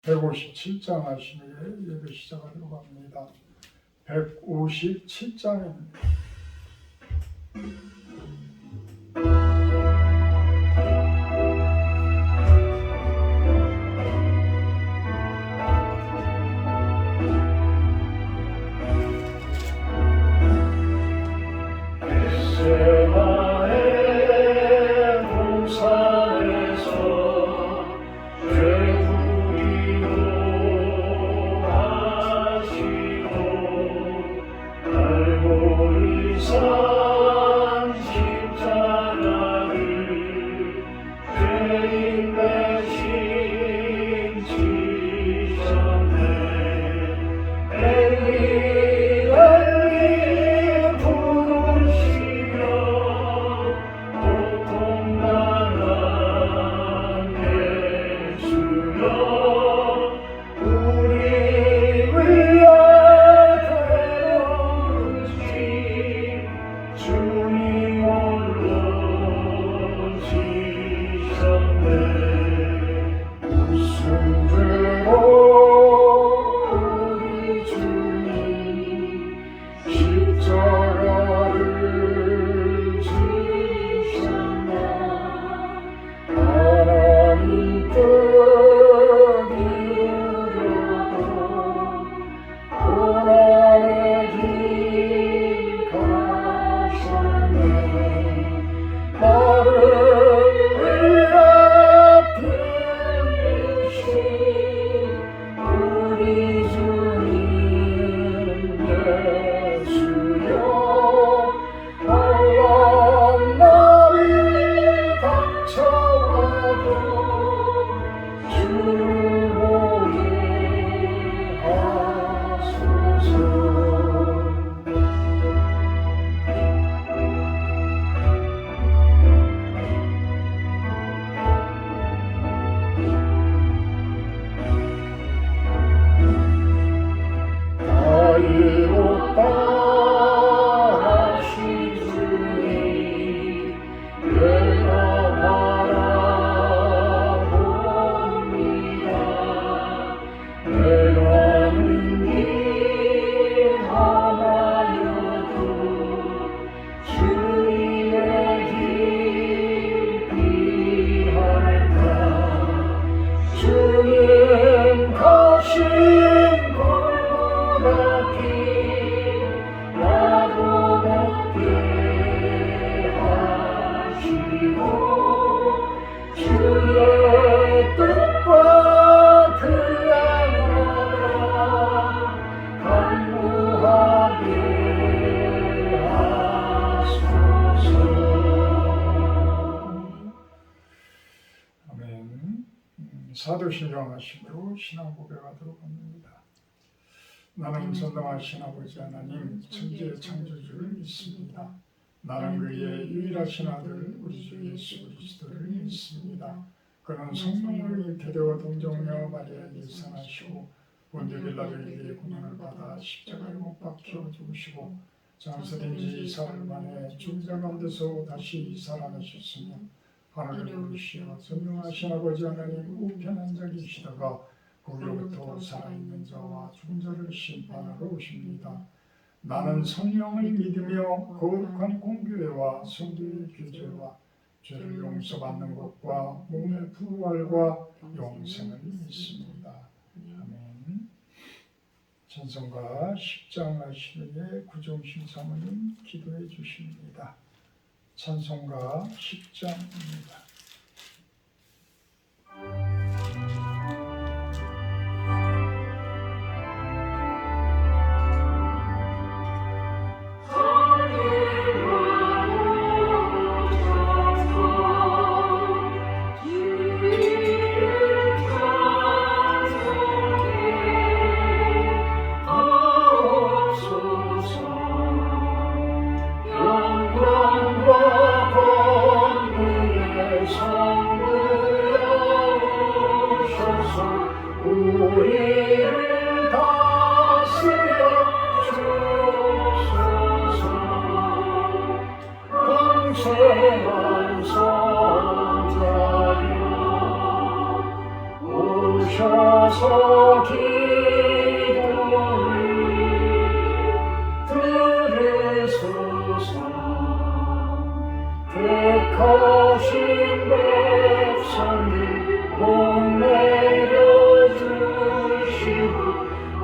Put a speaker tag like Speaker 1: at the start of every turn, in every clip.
Speaker 1: 157장 하시는 예배 시작하려고 합니다. 157장입니다. 사도신경 하시므로 신앙 고백하도록 합니다. 나는 전능하신 아버지 하나님 천지의 창조주를 믿습니다. 나는 그의 유일하신 아들 우리 주 예수 그리스도를 믿습니다. 그는 성령을 태대와 동정녀 마리아에게 산하시고 본디오 빌라도에게 고난을 받아 십자가에 못 박혀 죽으시고 장사된 지 사흘 만에 죽은 자 가운데서 다시 살아나셨으며 하늘을 오르시어 전능하신 아버지 하나님 우편한 자 계시다가 거기로부터 살아있는 자와 죽은 자를 심판하러 오십니다. 나는 성령을 믿으며 거룩한 공교회와 성도의 교제와 죄를 용서받는 것과 몸의 부활과 영생을 믿습니다. 아멘. 찬송가 10장 하시는의 구종신 사모님 기도해 주십니다. 찬송가 10장입니다. 기도를 들으소서. 택하신 백성들 복 내려주시고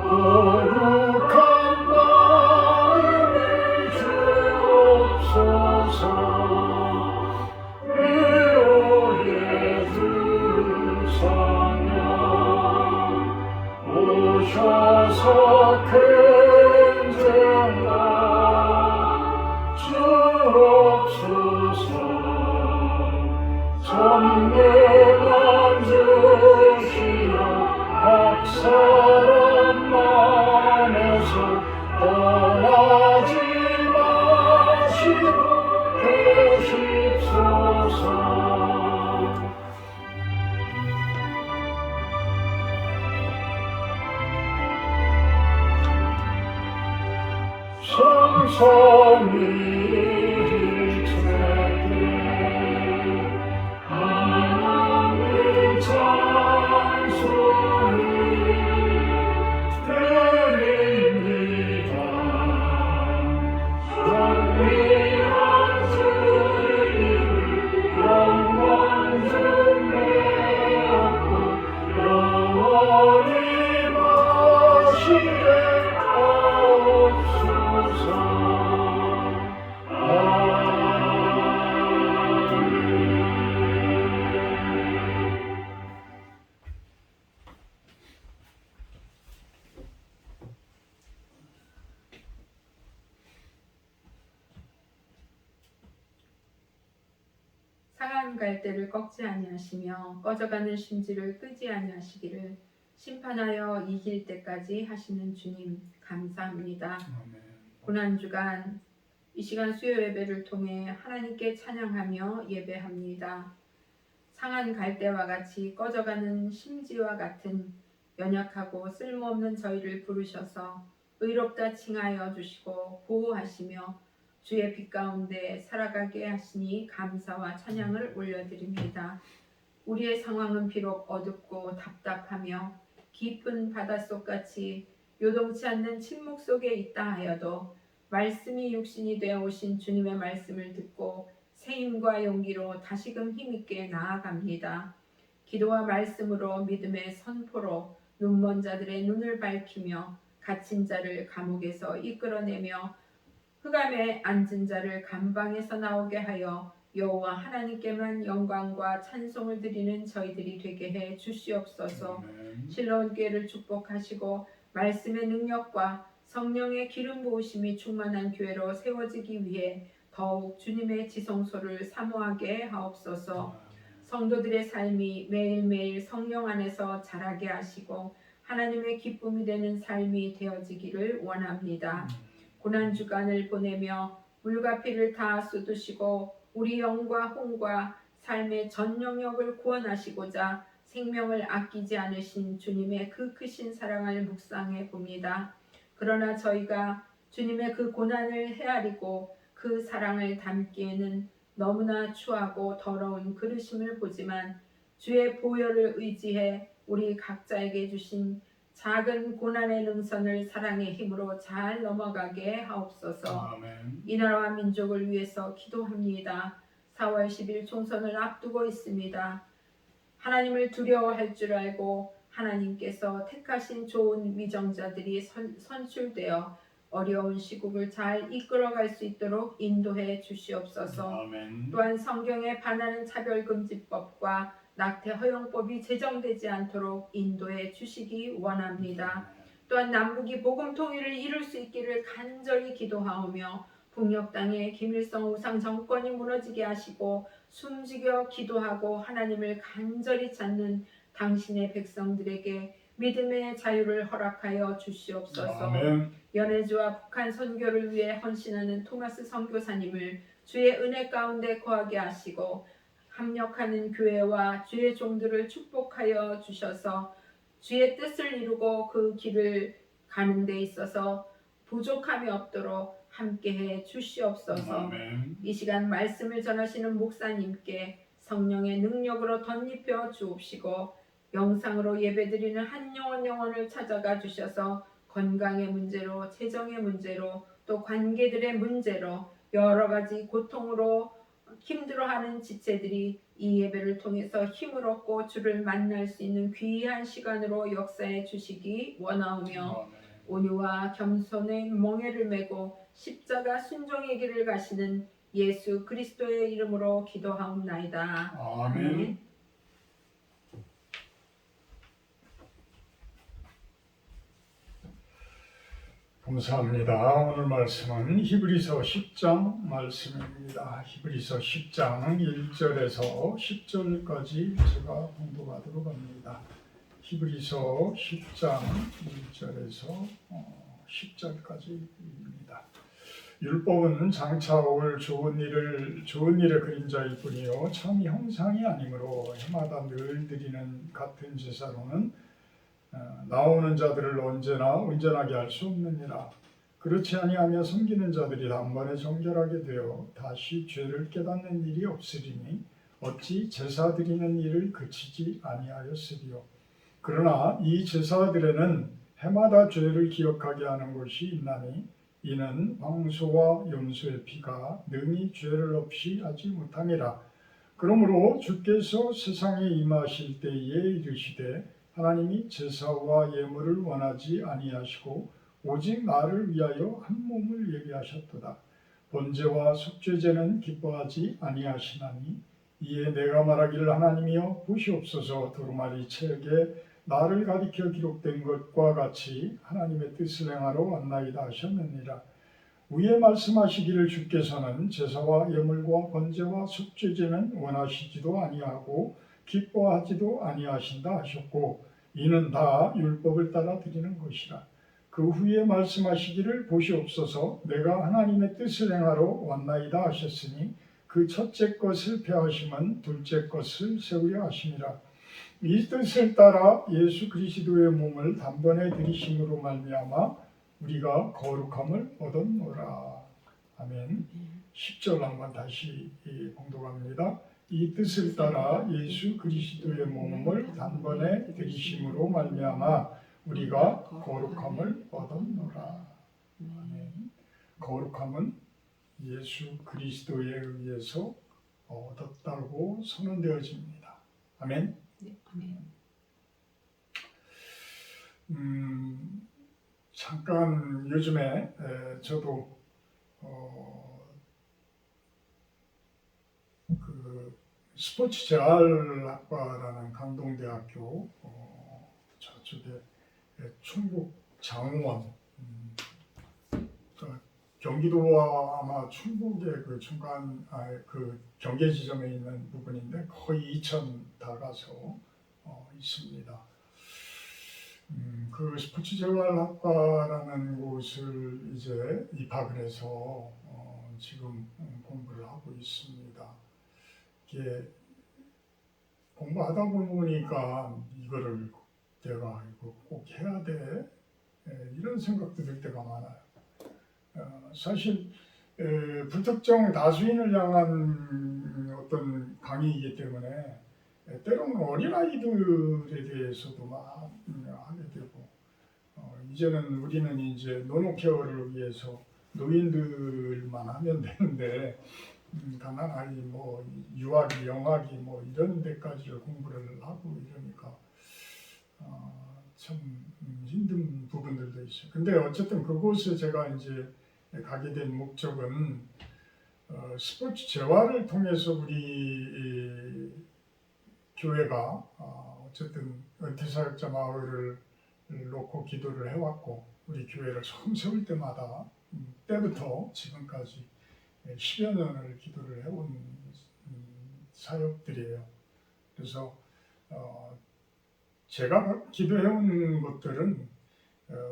Speaker 1: 거룩한 마음을 주옵소서. 위로의 두 성령 오셔서 큰 증거 주옵소서. 전능한 주시여 각 사람 안에서 떠나지 마시고 계십소서. 성삼위 일체되 하나님 찬송이 드립니다. 영원한 주님을 영광 주내옵고 영원히 마시게 하옵소서.
Speaker 2: 상한 갈대를 꺾지 아니하시며 꺼져가는 심지를 끄지 아니하시기를 심판하여 이길 때까지 하시는 주님 감사합니다. 고난주간 이 시간 수요 예배를 통해 하나님께 찬양하며 예배합니다. 상한 갈대와 같이 꺼져가는 심지와 같은 연약하고 쓸모없는 저희를 부르셔서 의롭다 칭하여 주시고 보호하시며 주의 빛 가운데 살아가게 하시니 감사와 찬양을 올려드립니다. 우리의 상황은 비록 어둡고 답답하며 깊은 바닷속같이 요동치 않는 침묵 속에 있다 하여도 말씀이 육신이 되어 오신 주님의 말씀을 듣고 새 힘과 용기로 다시금 힘있게 나아갑니다. 기도와 말씀으로 믿음의 선포로 눈먼 자들의 눈을 밝히며 갇힌 자를 감옥에서 이끌어내며 흑암에 앉은 자를 감방에서 나오게 하여 여호와 하나님께만 영광과 찬송을 드리는 저희들이 되게 해 주시옵소서. 신로운 교회를 축복하시고 말씀의 능력과 성령의 기름 부으심이 충만한 교회로 세워지기 위해 더욱 주님의 지성소를 사모하게 하옵소서. 성도들의 삶이 매일매일 성령 안에서 자라게 하시고 하나님의 기쁨이 되는 삶이 되어지기를 원합니다. 고난주간을 보내며 물과 피를 다 쏟으시고 우리 영과 혼과 삶의 전 영역을 구원하시고자 생명을 아끼지 않으신 주님의 그 크신 사랑을 묵상해 봅니다. 그러나 저희가 주님의 그 고난을 헤아리고 그 사랑을 담기에는 너무나 추하고 더러운 그릇임을 보지만 주의 보혈을 의지해 우리 각자에게 주신 작은 고난의 능선을 사랑의 힘으로 잘 넘어가게 하옵소서.
Speaker 1: 아멘.
Speaker 2: 이 나라와 민족을 위해서 기도합니다. 4월 10일 총선을 앞두고 있습니다. 하나님을 두려워할 줄 알고 하나님께서 택하신 좋은 위정자들이 선출되어 어려운 시국을 잘 이끌어갈 수 있도록 인도해 주시옵소서.
Speaker 1: 아멘.
Speaker 2: 또한 성경에 반하는 차별금지법과 낙태 허용법이 제정되지 않도록 인도해 주시기 원합니다. 또한 남북이 복음 통일을 이룰 수 있기를 간절히 기도하오며 북녘 땅에 김일성 우상 정권이 무너지게 하시고 숨지겨 기도하고 하나님을 간절히 찾는 당신의 백성들에게 믿음의 자유를 허락하여 주시옵소서.
Speaker 1: 아멘.
Speaker 2: 연해주와 북한 선교를 위해 헌신하는 토마스 선교사님을 주의 은혜 가운데 거하게 하시고 합력하는 교회와 주의 종들을 축복하여 주셔서 주의 뜻을 이루고 그 길을 가는 데 있어서 부족함이 없도록 함께해 주시옵소서.
Speaker 1: 아멘.
Speaker 2: 이 시간 말씀을 전하시는 목사님께 성령의 능력으로 덧입혀 주옵시고 영상으로 예배드리는 한 영혼을 찾아가 주셔서 건강의 문제로, 재정의 문제로, 또 관계들의 문제로 여러 가지 고통으로 힘들어하는 지체들이 이 예배를 통해서 힘을 얻고 주를 만날 수 있는 귀한 시간으로 역사해 주시기 원하오며, 온유와 겸손의 멍에를 메고 십자가 순종의 길을 가시는 예수 그리스도의 이름으로 기도하옵나이다.
Speaker 3: 아멘. 감사합니다. 오늘 말씀은 히브리서 10장 말씀입니다. 히브리서 10장 1절에서 10절까지 제가 공독하도록 합니다. 히브리서 10장 1절에서 10절까지입니다. 율법은 장차 올 좋은 일의 그림자일 뿐이요 참 형상이 아니므로 해마다 늘 드리는 같은 제사로는 나오는 자들을 언제나 온전하게 할 수 없느니라. 그렇지 아니하며 섬기는 자들이 단번에 정결하게 되어 다시 죄를 깨닫는 일이 없으리니 어찌 제사 드리는 일을 그치지 아니하였으리요. 그러나 이 제사들에는 해마다 죄를 기억하게 하는 것이 있나니 이는 황소와 염소의 피가 능히 죄를 없이 하지 못함이라. 그러므로 주께서 세상에 임하실 때에 이르시되 하나님이 제사와 예물을 원하지 아니하시고 오직 나를 위하여 한 몸을 예비하셨도다. 번제와 속죄제는 기뻐하지 아니하시나니 이에 내가 말하기를 하나님이여 보시옵소서 두루마리 책에 나를 가리켜 기록된 것과 같이 하나님의 뜻을 행하러 왔나이다 하셨느니라. 위에 말씀하시기를 주께서는 제사와 예물과 번제와 속죄제는 원하시지도 아니하고 기뻐하지도 아니하신다 하셨고 이는 다 율법을 따라 드리는 것이라. 그 후에 말씀하시기를 보시옵소서 내가 하나님의 뜻을 행하러 왔나이다 하셨으니 그 첫째 것을 폐하심은 둘째 것을 세우려 하심이라. 이 뜻을 따라 예수 그리스도의 몸을 단번에 들이심으로 말미암아 우리가 거룩함을 얻었노라. 아멘. 10절 한번 다시 봉독합니다. 이 뜻을 따라 예수 그리스도의 몸을 단번에 들이심으로 말미암아 우리가 거룩함을 얻었노라. 아멘. 거룩함은 예수 그리스도에 의해서 얻었다고 선언되어집니다. 아멘.
Speaker 2: 네, 아멘.
Speaker 3: 잠깐 요즘에 저도 그 스포츠 재활학과라는 강동대학교 저쪽에 충북 장원 경기도와 아마 충북의 그 중간 그 경계 지점에 있는 부분인데 거의 2천 다 가서 있습니다. 그 스포츠 재활학과라는 곳을 이제 입학을 해서 지금 공부를 하고 있습니다. 이게 공부하다 보니까 이거를 내가 이거 꼭 해야 돼 이런 생각도 들 때가 많아요. 사실 불특정 다수인을 향한 어떤 강의이기 때문에 때로는 어린아이들에 대해서도 막 하게 되고 이제는 우리는 이제 노노케어를 위해서 노인들만 하면 되는데 가난아이 뭐 유아기 영아기 뭐 이런 데까지를 공부를 하고 이러니까 참 힘든 부분들도 있어요. 근데 어쨌든 그곳에 제가 이제 가게 된 목적은 스포츠 재활을 통해서 우리 교회가 어쨌든 은퇴사역자 마을을 놓고 기도를 해왔고 우리 교회를 처음 세울 때부터 지금까지 10여 년을 기도를 해온 사역들이에요. 그래서 제가 기도해온 것들은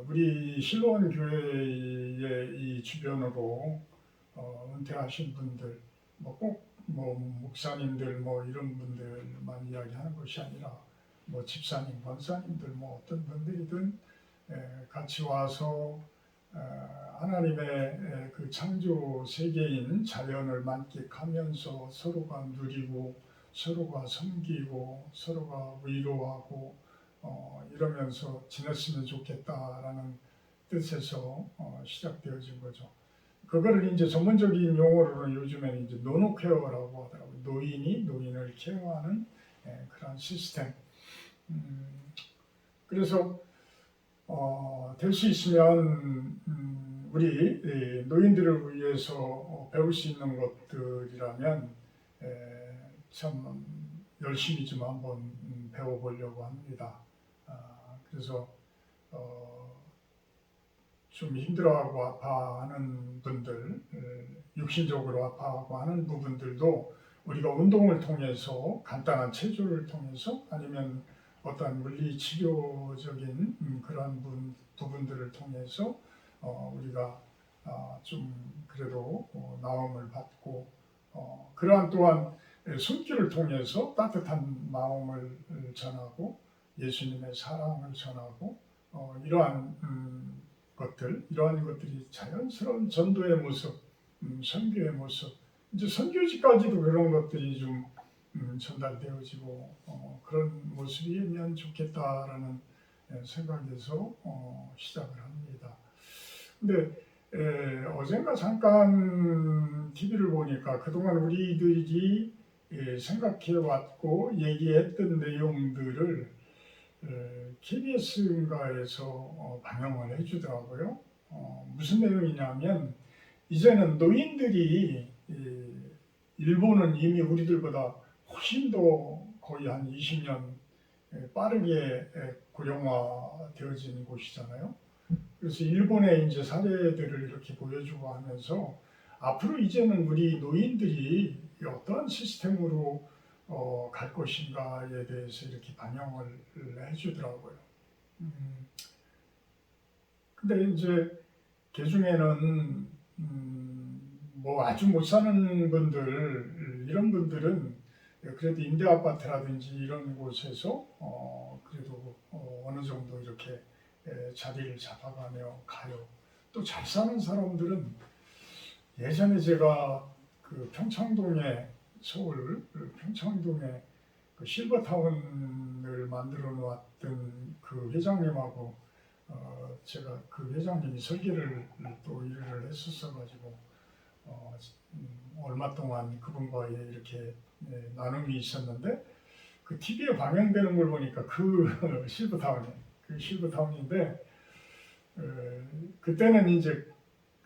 Speaker 3: 우리 실로원 교회의 이 주변으로 은퇴하신 분들 꼭 목사님들 이런 분들만 이야기하는 것이 아니라 집사님, 권사님들 어떤 분들이든 같이 와서 하나님의 그 창조 세계인 자연을 만끽하면서 서로가 누리고 서로가 섬기고 서로가 위로하고 이러면서 지냈으면 좋겠다라는 뜻에서 시작되어진 거죠. 그거를 이제 전문적인 용어로는 요즘에는 이제 노노케어라고 하더라고요. 노인이 노인을 케어하는 그런 시스템. 그래서 될 수 있으면 우리 노인들을 위해서 배울 수 있는 것들이라면 참 열심히 좀 한번 배워보려고 합니다. 그래서 좀 힘들어하고 아파하는 분들, 육신적으로 아파하고 하는 부분들도 우리가 운동을 통해서 간단한 체조를 통해서 아니면 어떠한 물리치료적인 그런 부분들을 통해서 우리가 좀 그래도 나음을 받고 그러한 또한 손길을 통해서 따뜻한 마음을 전하고 예수님의 사랑을 전하고 이러한 이러한 것들이 자연스러운 전도의 모습, 선교의 모습, 이제 선교지까지도 그런 것들이 좀 전달되어지고 그런 모습이면 좋겠다라는 생각에서 시작을 합니다. 근데 어젠가 잠깐 TV를 보니까 그동안 우리들이 생각해왔고 얘기했던 내용들을 KBS인가에서 방영을 해주더라고요. 무슨 내용이냐면 이제는 노인들이 일본은 이미 우리들보다 훨씬 더 거의 한 20년 빠르게 고령화되어진 곳이잖아요. 그래서 일본의 이제 사례들을 이렇게 보여주고 하면서 앞으로 이제는 우리 노인들이 어떠한 시스템으로 갈 것인가에 대해서 이렇게 반영을 해주더라고요. 근데 이제 그 중에는 뭐 아주 못 사는 분들 이런 분들은 그래도 임대 아파트라든지 이런 곳에서 그래도 어느 정도 이렇게 자리를 잡아가며 가요. 또 잘 사는 사람들은 예전에 제가 그 평창동에 서울 평창동에 그 실버타운을 만들어 놓았던 그 회장님하고 제가 그 회장님이 설계를 또 일을 했었어가지고 얼마 동안 그분과의 이렇게 나눔이 있었는데 그 TV에 방영되는 걸 보니까 그 실버타운인데 그때는 이제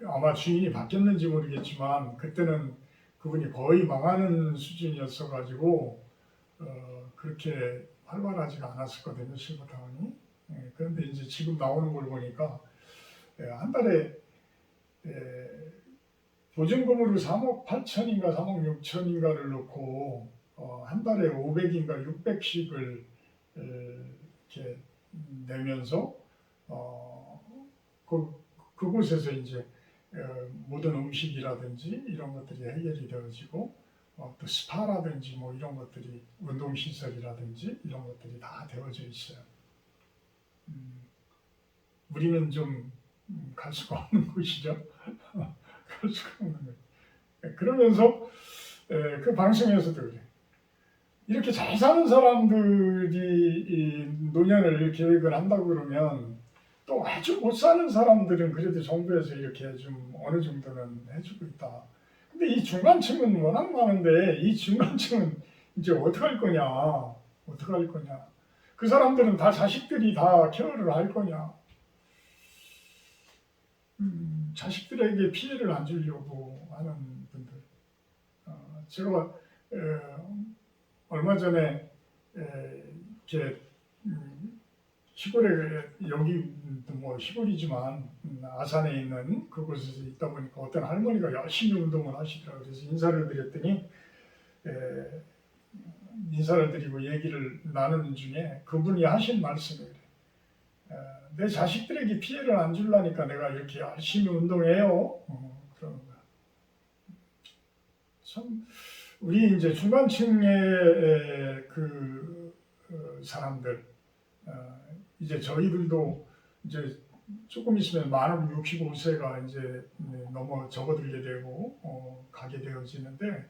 Speaker 3: 아마 주인이 바뀌었는지 모르겠지만 그때는 그분이 거의 망하는 수준이었어가지고 그렇게 활발하지가 않았었거든요, 실버타운이. 그런데 이제 지금 나오는 걸 보니까 한 달에 보증금으로 3억 8천인가 3억 6천인가를 넣고 한 달에 500인가 600씩을 이렇게 내면서 그곳에서 이제 모든 음식이라든지 이런 것들이 해결이 되어지고 또 스파라든지 뭐 이런 것들이 운동시설이라든지 이런 것들이 다 되어져 있어요. 우리는 좀 갈 수가 없는 곳이죠. 갈 수가 없는 곳. 그러면서 그 방송에서도 그래. 이렇게 잘 사는 사람들이 노년을 계획을 한다고 그러면 또 아주 못 사는 사람들은 그래도 정부에서 이렇게 좀 어느 정도는 해주고 있다. 근데 이 중간층은 워낙 많은데 이 중간층은 이제 어떻게 할 거냐? 어떻게 할 거냐? 그 사람들은 다 자식들이 다 케어를 할 거냐? 자식들에게 피해를 안 주려고 하는 분들. 제가 얼마 전에 이렇게 시골에 여기 뭐 시골이지만 아산에 있는 그곳에서 있다 보니까 어떤 할머니가 열심히 운동을 하시더라고요. 그래서 인사를 드렸더니 인사를 드리고 얘기를 나누는 중에 그분이 하신 말씀이 내 자식들에게 피해를 안 주려니까 내가 이렇게 열심히 운동해요. 그러는 거야. 참 우리 이제 중간층의 그 사람들 이제 저희들도 이제 조금 있으면 만 65세가 이제 넘어 접어들게 되고 가게 되어지는데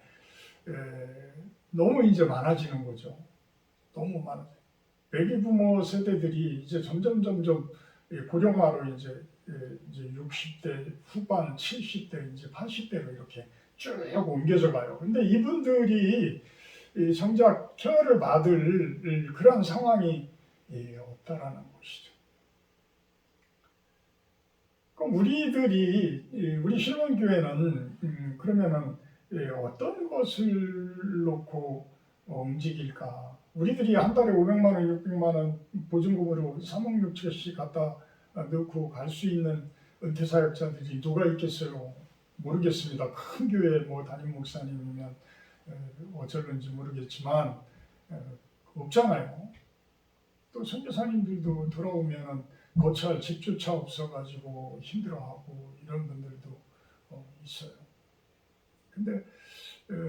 Speaker 3: 너무 이제 많아지는 거죠. 너무 많아져. 베이비 부모 세대들이 이제 점점 고령화로 이제 60대 후반, 70대, 이제 80대로 이렇게 쭉 옮겨져 가요. 근데 이분들이 정작 케어를 받을 그런 상황이 없다라는 것이죠. 그럼 우리 실mon교회는 그러면은 어떤 것을 놓고 움직일까? 우리들이 한 달에 500만 원, 600만 원 보증금으로 3억 6천씩 갖다 넣고 갈 수 있는 은퇴사역자들이 누가 있겠어요? 모르겠습니다. 큰 교회 뭐 담임 목사님이면 어쩔는지 모르겠지만 없잖아요. 또 선교사님들도 돌아오면 거처할 집조차 없어가지고 힘들어하고 이런 분들도 있어요. 근데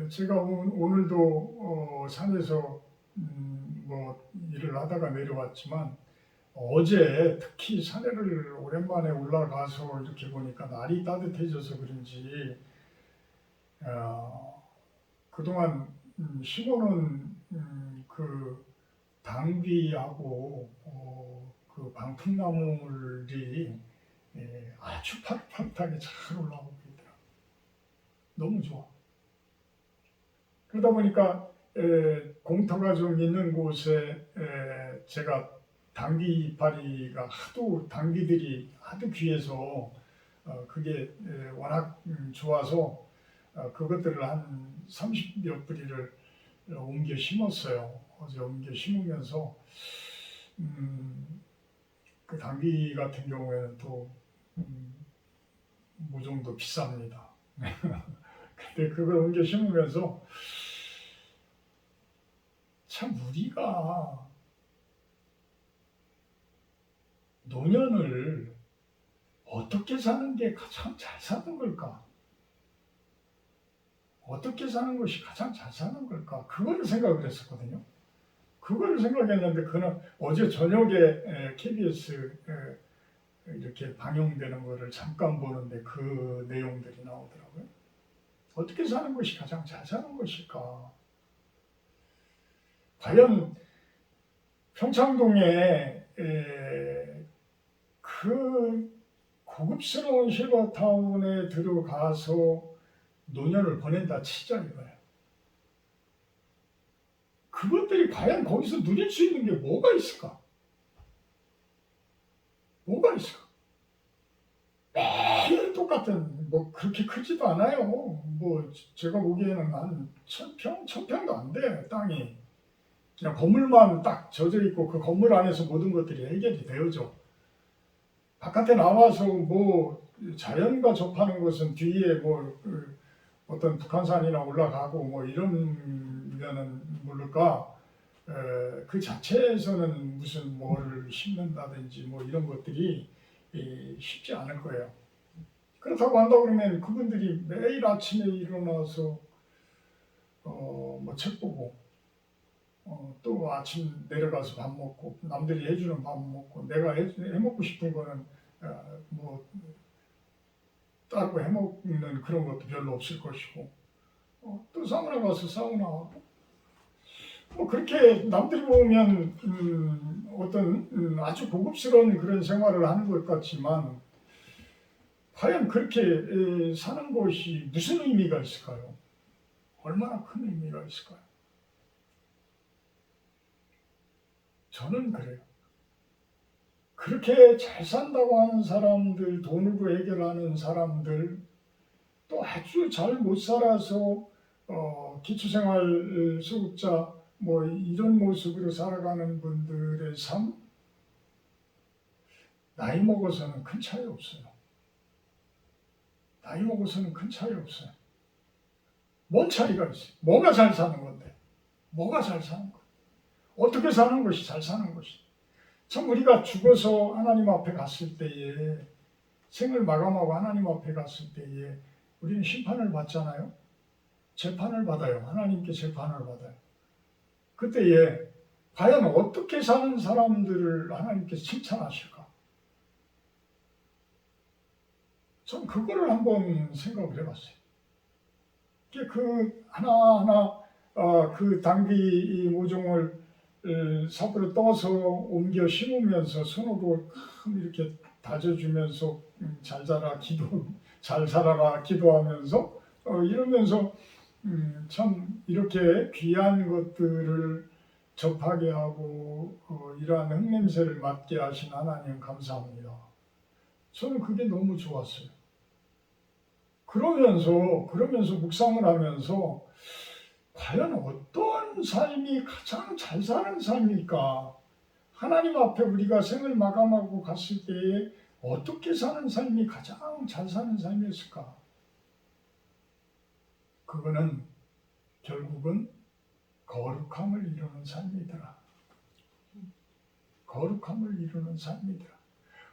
Speaker 3: 제가 오늘도 산에서 뭐 일을 하다가 내려왔지만 어제 특히 산에를 오랜만에 올라가서 이렇게 보니까 날이 따뜻해져서 그런지 그동안 심어놓은 그 당귀하고 그 방풍나물이 아주 파릇파릇하게 잘 올라오고 있더라. 너무 좋아. 그러다 보니까 공터가 좀 있는 곳에 제가 당귀 이파리가 당귀들이 하도 귀해서 그게 워낙 좋아서 그것들을 한 30여 뿌리를 옮겨 심었어요. 어제 옮겨 심으면서 그 당귀 같은 경우에는 또 모종도 비쌉니다. 근데 그걸 옮겨 심으면서 참 우리가 노년을 어떻게 사는 게 가장 잘 사는 걸까? 어떻게 사는 것이 가장 잘 사는 걸까? 그거를 생각을 했었거든요. 그거를 생각했는데 그날 어제 저녁에 KBS 이렇게 방영되는 거를 잠깐 보는데 그 내용들이 나오더라고요. 어떻게 사는 것이 가장 잘 사는 것일까? 과연 평창동에 그 고급스러운 실버타운에 들어가서 노년을 보낸다 치자 이거예요. 그것들이 과연 거기서 누릴 수 있는 게 뭐가 있을까? 뭐가 있을까? 매일 똑같은 뭐 그렇게 크지도 않아요. 뭐 제가 보기에는 한 1000평도 안 돼 땅이. 그냥 건물만 딱 젖어 있고 그 건물 안에서 모든 것들이 해결이 되어져. 바깥에 나와서 뭐 자연과 접하는 것은 뒤에 뭐 어떤 북한산이나 올라가고 뭐 이러면은 모를까 그 자체에서는 무슨 뭐를 심는다든지 뭐 이런 것들이 쉽지 않을 거예요. 그렇다고 한다 그러면 그분들이 매일 아침에 일어나서 뭐 책 보고 또 아침 내려가서 밥 먹고 남들이 해주는 밥 먹고 내가 해먹고 싶은 거는 뭐 따로 해먹는 그런 것도 별로 없을 것이고 또 사우나 가서 사우나 하고 뭐 그렇게 남들이 보면 어떤 아주 고급스러운 그런 생활을 하는 것 같지만 과연 그렇게 사는 것이 무슨 의미가 있을까요? 얼마나 큰 의미가 있을까요? 저는 그래요. 그렇게 잘 산다고 하는 사람들, 돈으로 해결하는 사람들, 또 아주 잘 못 살아서 기초생활 수급자 뭐 이런 모습으로 살아가는 분들의 삶, 나이 먹어서는 큰 차이 없어요. 나이 먹어서는 큰 차이 없어요. 뭔 차이가 있어요? 뭐가 잘 사는 건데? 뭐가 잘 사는 거? 어떻게 사는 것이 잘 사는 것이? 참 우리가 죽어서 하나님 앞에 갔을 때에 생을 마감하고 하나님 앞에 갔을 때에 우리는 심판을 받잖아요. 재판을 받아요. 하나님께 재판을 받아요. 그때에 과연 어떻게 사는 사람들을 하나님께서 칭찬하실까? 전 그거를 한번 생각을 해봤어요. 그 하나하나 그 당귀 모종을 삽으로 떠서 옮겨 심으면서 손으로 이렇게 다져주면서 잘 자라 잘 살아라 기도하면서 이러면서 참 이렇게 귀한 것들을 접하게 하고 이러한 흙냄새를 맡게 하신 하나님 감사합니다. 저는 그게 너무 좋았어요. 그러면서 묵상을 하면서 과연 어떤 삶이 가장 잘 사는 삶일까? 하나님 앞에 우리가 생을 마감하고 갔을 때에 어떻게 사는 삶이 가장 잘 사는 삶이었을까? 그거는 결국은 거룩함을 이루는 삶이더라. 거룩함을 이루는 삶이더라.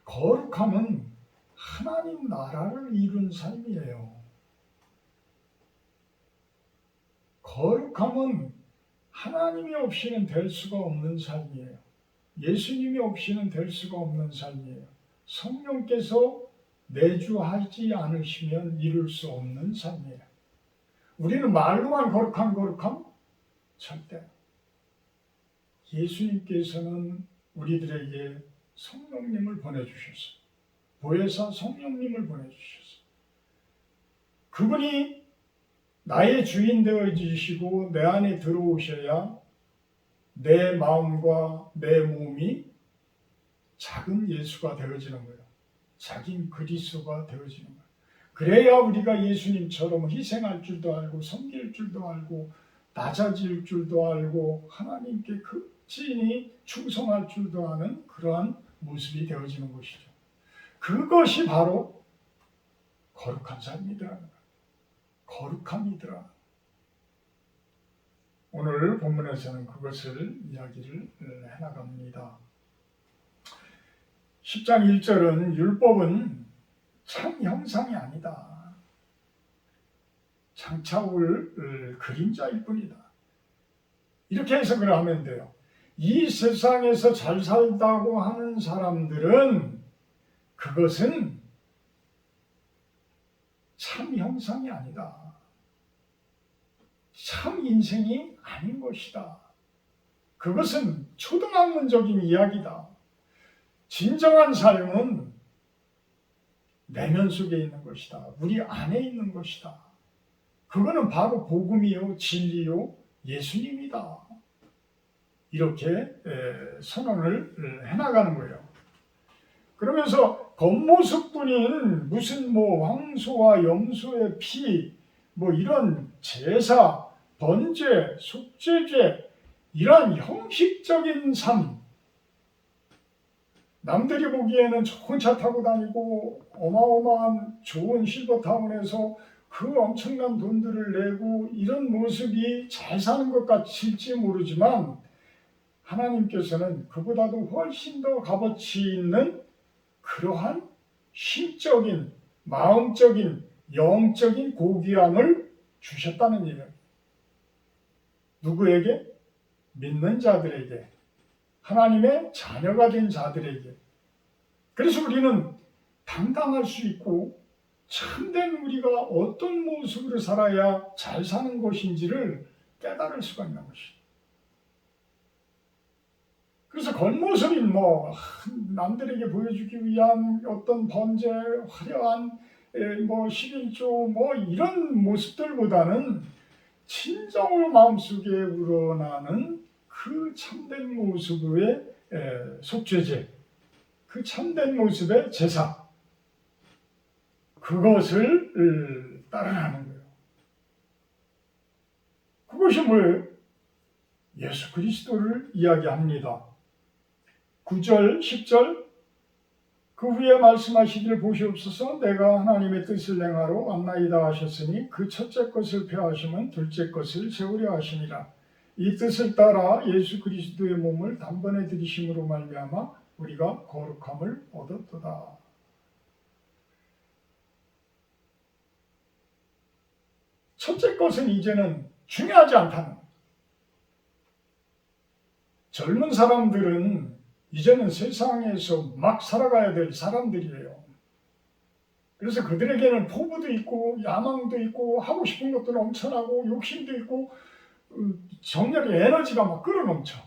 Speaker 3: 거룩함은 하나님 나라를 이룬 삶이에요. 거룩함은 하나님이 없이는 될 수가 없는 삶이에요. 예수님이 없이는 될 수가 없는 삶이에요. 성령께서 내주하지 않으시면 이룰 수 없는 삶이에요. 우리는 말로만 거룩함? 절대. 예수님께서는 우리들에게 성령님을 보내주셨어요. 보혜사 성령님을 보내주셨어요. 그분이 나의 주인 되어주시고 내 안에 들어오셔야 내 마음과 내 몸이 작은 예수가 되어지는 거예요. 작은 그리스도가 되어지는 거예요. 그래야 우리가 예수님처럼 희생할 줄도 알고 섬길 줄도 알고 낮아질 줄도 알고 하나님께 극진히 충성할 줄도 아는 그러한 모습이 되어지는 것이죠. 그것이 바로 거룩한 삶이더라는 거예요. 거룩함이더라. 오늘 본문에서는 그것을 이야기를 해나갑니다. 10장 1절은 율법은 참 형상이 아니다. 장차올 그림자일 뿐이다. 이렇게 해석을 하면 돼요. 이 세상에서 잘 살다고 하는 사람들은 그것은 참 형상이 아니다. 참 인생이 아닌 것이다. 그것은 초등학문적인 이야기다. 진정한 삶은 내면 속에 있는 것이다. 우리 안에 있는 것이다. 그거는 바로 복음이요, 진리요, 예수님이다. 이렇게 선언을 해나가는 거예요. 그러면서 겉모습뿐인 무슨 황소와 염소의 피, 이런 제사, 번제, 속죄제, 이런 형식적인 삶, 남들이 보기에는 좋은 차 타고 다니고 어마어마한 좋은 실버타운에서 그 엄청난 돈들을 내고 이런 모습이 잘 사는 것 같을지 모르지만 하나님께서는 그보다도 훨씬 더 값어치 있는 그러한 심적인, 마음적인, 영적인 고귀함을 주셨다는 얘기예요. 누구에게? 믿는 자들에게, 하나님의 자녀가 된 자들에게. 그래서 우리는 당당할 수 있고 참된 우리가 어떤 모습으로 살아야 잘 사는 것인지를 깨달을 수가 있는 것이에요. 그래서 겉모습인 남들에게 보여주기 위한 어떤 번제, 화려한 11조 이런 모습들보다는 진정으로 마음속에 우러나는 그 참된 모습의 속죄제, 그 참된 모습의 제사, 그것을 따라가는 거예요. 그것이 뭐예요? 예수 그리스도를 이야기합니다. 9절, 10절 그 후에 말씀하시기를 보시옵소서 내가 하나님의 뜻을 행하러 왔나이다 하셨으니 그 첫째 것을 폐하시면 둘째 것을 세우려 하시니라. 이 뜻을 따라 예수 그리스도의 몸을 단번에 들이심으로 말미암아 우리가 거룩함을 얻었도다. 첫째 것은 이제는 중요하지 않다는 거예요. 젊은 사람들은 이제는 세상에서 막 살아가야 될 사람들이에요. 그래서 그들에게는 포부도 있고 야망도 있고 하고 싶은 것도 넘쳐나고 욕심도 있고 정력의 에너지가 막 끌어넘쳐.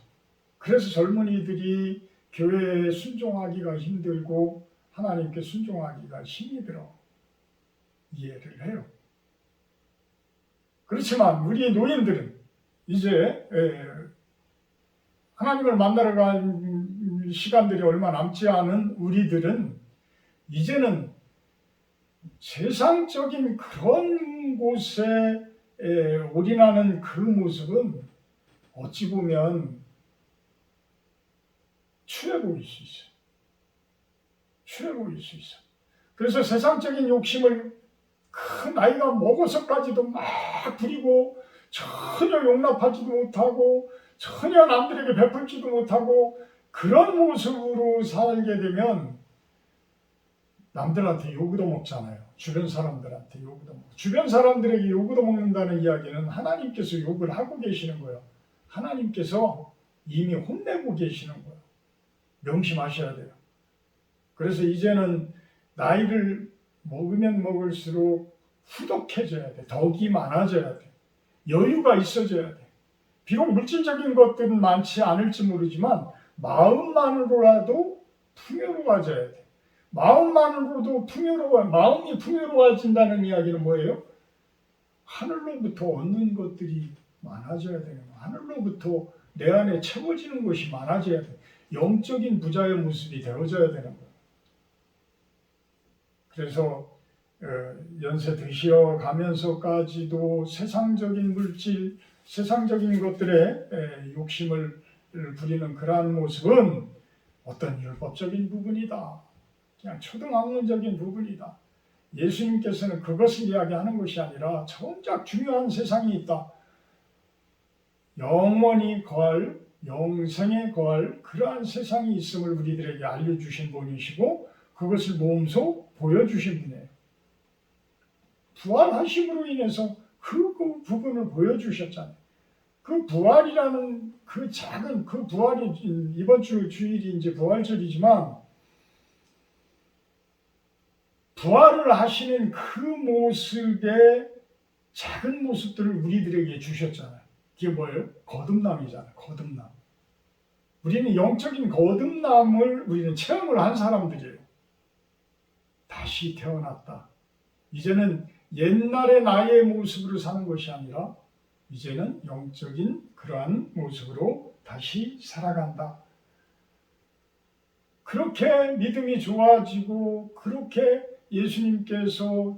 Speaker 3: 그래서 젊은이들이 교회에 순종하기가 힘들고 하나님께 순종하기가 힘이 들어. 이해를 해요. 그렇지만 우리 노인들은 이제 하나님을 만나러 간 시간들이 얼마 남지 않은 우리들은 이제는 세상적인 그런 곳에 올인하는 그 모습은 어찌 보면 추해 보일 수 있어요. 추해 보일 수 있어요. 그래서 세상적인 욕심을 큰 나이가 먹어서까지도 막 부리고 전혀 용납하지도 못하고 전혀 남들에게 베풀지도 못하고 그런 모습으로 살게 되면 남들한테 욕도 먹잖아요. 주변 사람들한테 욕도 먹고. 주변 사람들에게 욕도 먹는다는 이야기는 하나님께서 욕을 하고 계시는 거예요. 하나님께서 이미 혼내고 계시는 거예요. 명심하셔야 돼요. 그래서 이제는 나이를 먹으면 먹을수록 후덕해져야 돼. 덕이 많아져야 돼. 여유가 있어져야 돼. 비록 물질적인 것들은 많지 않을지 모르지만 마음만으로라도 풍요로워져야 돼. 마음만으로도 마음이 풍요로워진다는 이야기는 뭐예요? 하늘로부터 얻는 것들이 많아져야 되는 거예요. 하늘로부터 내 안에 채워지는 것이 많아져야 돼. 영적인 부자의 모습이 되어져야 되는 거예요. 그래서 연세 드시어 가면서까지도 세상적인 물질, 세상적인 것들에 욕심을 부리는 그러한 모습은 어떤 율법적인 부분이다. 그냥 초등학문적인 부분이다. 예수님께서는 그것을 이야기하는 것이 아니라 정작 중요한 세상이 있다. 영원히 거할, 영생에 거할 그러한 세상이 있음을 우리들에게 알려주신 분이시고 그것을 몸소 보여주신 분이에요. 부활하심으로 인해서 그 부분을 보여주셨잖아요. 그 부활이라는 그 작은 그 부활이 이번 주 주일이 이제 부활절이지만 부활을 하시는 그 모습의 작은 모습들을 우리들에게 주셨잖아요. 그게 뭐예요? 거듭남이잖아요. 거듭남. 우리는 영적인 거듭남을 우리는 체험을 한 사람들이에요. 다시 태어났다. 이제는 옛날의 나의 모습으로 사는 것이 아니라 이제는 영적인 그러한 모습으로 다시 살아간다. 그렇게 믿음이 좋아지고 그렇게 예수님께서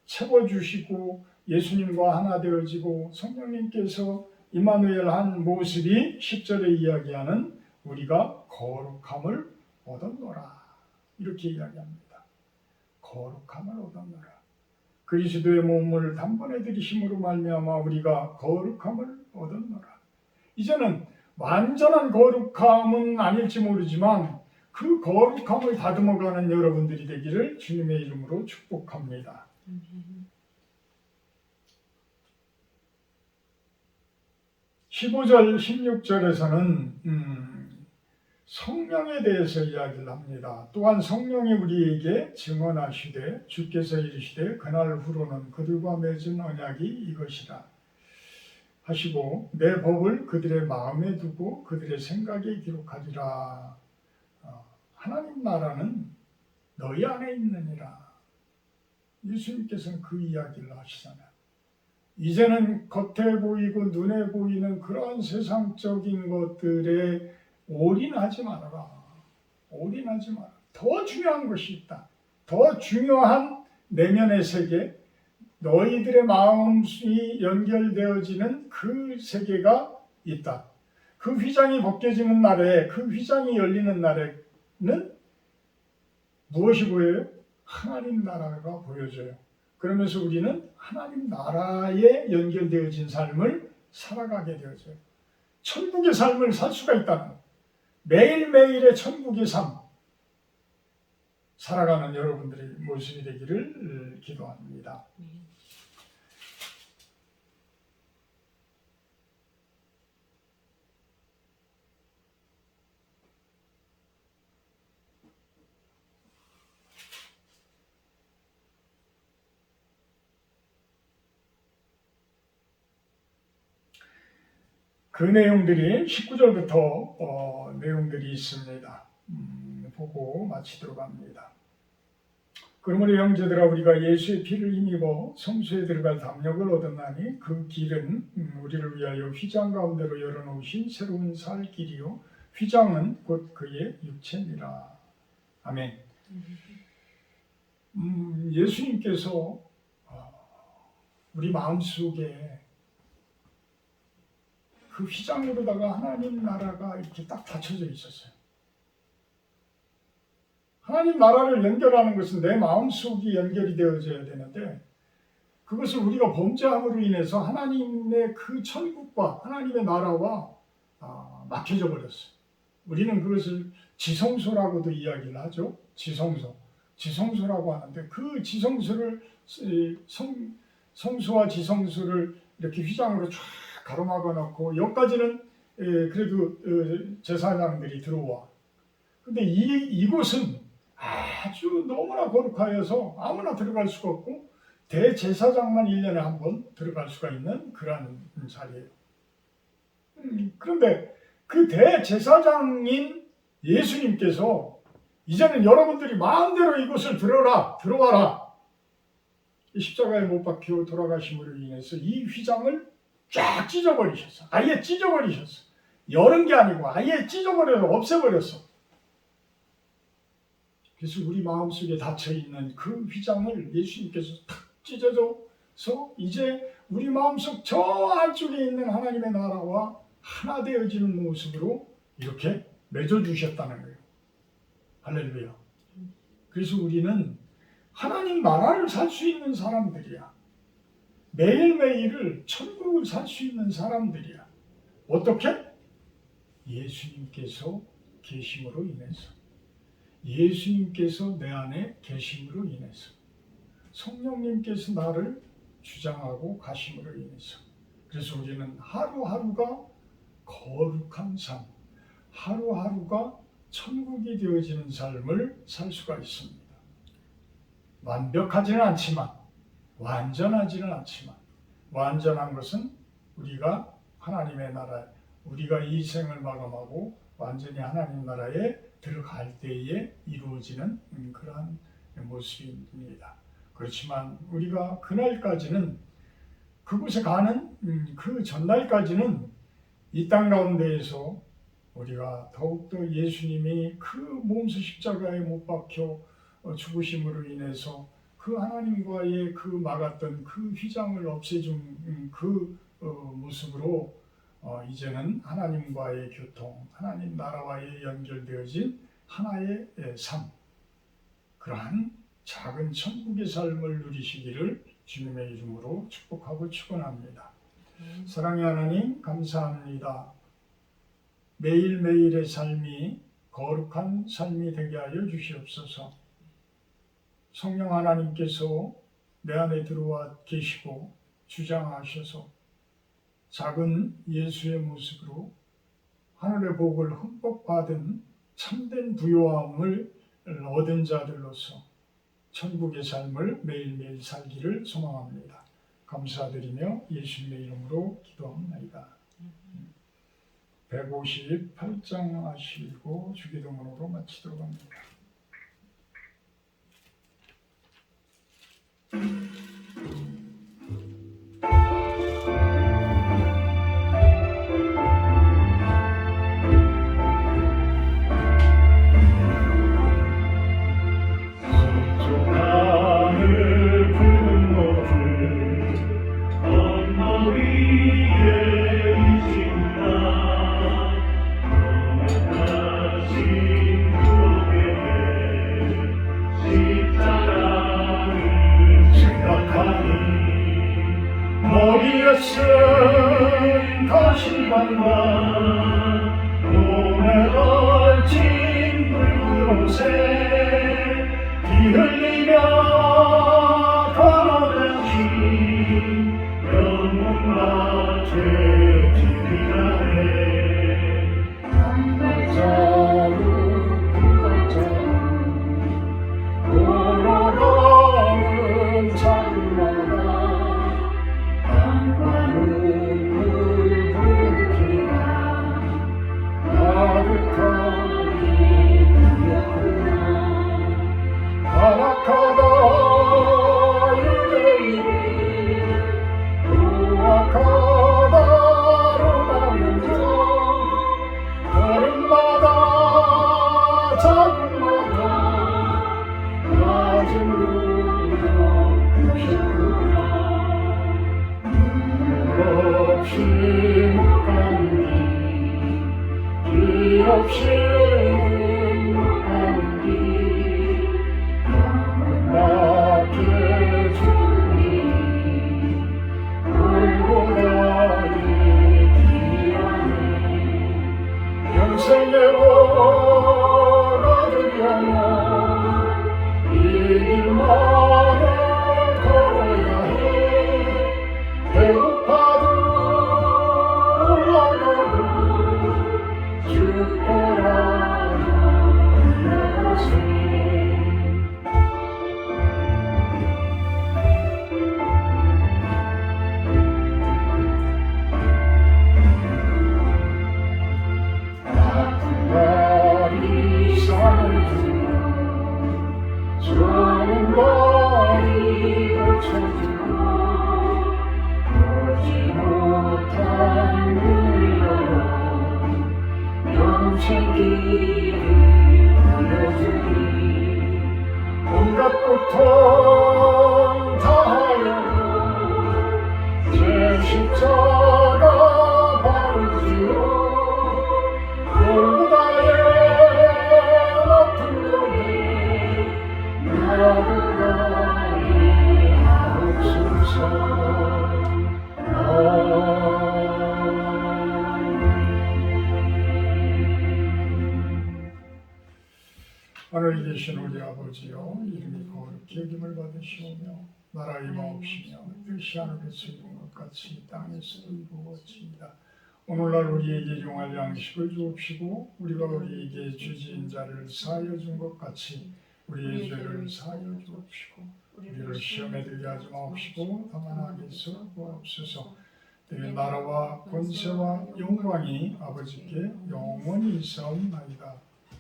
Speaker 3: 채워주시고 예수님과 하나 되어지고 성령님께서 임마누엘 한 모습이 10절에 이야기하는 우리가 거룩함을 얻었노라. 이렇게 이야기합니다. 거룩함을 얻었노라. 그리스도의 몸을 단번에 들이심으로 말미암아 우리가 거룩함을 얻었노라. 이제는 완전한 거룩함은 아닐지 모르지만 그 거룩함을 다듬어가는 여러분들이 되기를 주님의 이름으로 축복합니다. 15절, 16절에서는 성령에 대해서 이야기를 합니다. 또한 성령이 우리에게 증언하시되 주께서 이르시되 그날 후로는 그들과 맺은 언약이 이것이라 하시고 내 법을 그들의 마음에 두고 그들의 생각에 기록하리라. 하나님 나라는 너희 안에 있느니라. 예수님께서는 그 이야기를 하시잖아요. 이제는 겉에 보이고 눈에 보이는 그런 세상적인 것들에 올인하지 말아라. 올인하지 마라. 더 중요한 것이 있다. 더 중요한 내면의 세계, 너희들의 마음이 연결되어지는 그 세계가 있다. 그 휘장이 벗겨지는 날에, 그 휘장이 열리는 날에는 무엇이 보여요? 하나님 나라가 보여져요. 그러면서 우리는 하나님 나라에 연결되어진 삶을 살아가게 되어져요. 천국의 삶을 살 수가 있다는 거예요. 매일매일의 천국의 삶 살아가는 여러분들의 모습이 되기를 기도합니다. 그 내용들이 19절부터 내용들이 있습니다. 보고 마치도록 합니다. 그러므로 형제들아 우리가 예수의 피를 힘입어 성소에 들어갈 담력을 얻었나니 그 길은 우리를 위하여 휘장 가운데로 열어놓으신 새로운 살 길이요 휘장은 곧 그의 육체니라. 아멘. 예수님께서 우리 마음속에 그 휘장으로다가 하나님 나라가 이렇게 딱 닫혀져 있었어요. 하나님 나라를 연결하는 것은 내 마음속이 연결이 되어져야 되는데 그것을 우리가 범죄함으로 인해서 하나님의 그 천국과 하나님의 나라와 막혀져 버렸어요. 우리는 그것을 지성소라고도 이야기를 하죠. 지성소라고 하는데 그 지성소를 성소와 지성소를 이렇게 휘장으로 쫙 가로막아 놓고 여기까지는 그래도 제사장들이 들어와. 근데 이곳은 아주 너무나 거룩하여서 아무나 들어갈 수가 없고 대제사장만 1년에 한 번 들어갈 수가 있는 그런 자리예요. 그런데 그 대제사장인 예수님께서 이제는 여러분들이 마음대로 이곳을 들어와라. 십자가에 못 박혀 돌아가심으로 인해서 이 휘장을 쫙 찢어버리셨어. 아예 찢어버리셨어. 여는 게 아니고 아예 찢어버려서 없애버렸어. 그래서 우리 마음속에 닫혀있는 그 휘장을 예수님께서 탁 찢어져서 이제 우리 마음속 저 안쪽에 있는 하나님의 나라와 하나 되어지는 모습으로 이렇게 맺어주셨다는 거예요. 할렐루야. 그래서 우리는 하나님 나라를 살 수 있는 사람들이야. 매일매일을 천국을 살 수 있는 사람들이야. 어떻게? 예수님께서 계심으로 인해서. 예수님께서 내 안에 계심으로 인해서. 성령님께서 나를 주장하고 가심으로 인해서. 그래서 우리는 하루하루가 거룩한 삶, 하루하루가 천국이 되어지는 삶을 살 수가 있습니다. 완벽하지는 않지만, 완전하지는 않지만, 완전한 것은 우리가 하나님의 나라, 우리가 이 생을 마감하고 완전히 하나님 나라에 들어갈 때에 이루어지는 그러한 모습입니다. 그렇지만 우리가 그날까지는, 그곳에 가는 그 전날까지는 이 땅 가운데에서 우리가 더욱더 예수님이 그 몸소 십자가에 못 박혀 죽으심으로 인해서 그 하나님과의 그 막았던 그 휘장을 없애준 그 모습으로 이제는 하나님과의 교통, 하나님 나라와의 연결되어진 하나의 삶, 그러한 작은 천국의 삶을 누리시기를 주님의 이름으로 축복하고 축원합니다. 사랑의 하나님 감사합니다. 매일매일의 삶이 거룩한 삶이 되게 하여 주시옵소서. 성령 하나님께서 내 안에 들어와 계시고 주장하셔서 작은 예수의 모습으로 하늘의 복을 흠뻑 받은 참된 부요함을 얻은 자들로서 천국의 삶을 매일매일 살기를 소망합니다. 감사드리며 예수님의 이름으로 기도합니다. 158장 하시고 주기도문으로 마치도록 합니다. 머리에쓴 가시관과 눈에 걸친 붉은 옷에 피 흘리며 걸어다니신 영웅과 죄 지휘자네 한 발자국 두 발자국 걸어가는 자들마다 눈물 부르기가 없이 못 가는 길 없이는 못 가는 길 영원하게 주님 골고다의 길 안에 영생의 보를 얻으려면 이 길만을 걸어야 해 배고파도 올라가고 죽더라도 이곳에 아픈 날이 삶을 주며 좋은 날이 고쳐주고 오지 못한 물려요 영생 길을 보여주니 온갖 고통 다하여도 제 십자가 바로 주요 골고다의 높은 곳에 나를 가게 하옵소서. 하늘에 계신 우리 아버지여 이름이 거룩히 여김을 받으시오며 나라의 마옵시며 뜻이 하늘에서 이룬 것 같이 이 땅에서도 이루어지이다. 오늘날 우리에게 용할 양식을 주옵시고 우리가 우리에게 죄지은 자를 사하여 준 것 같이 우리의 죄를 사하여 주옵시고 우리를 시험에 들게 하지 마옵시고 다만 악에서 구하옵소서. 내 나라와 권세와 영광이 아버지께 영원히 있사옵나이다.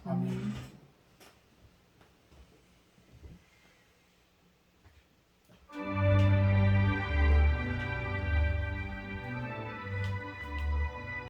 Speaker 3: 아멘.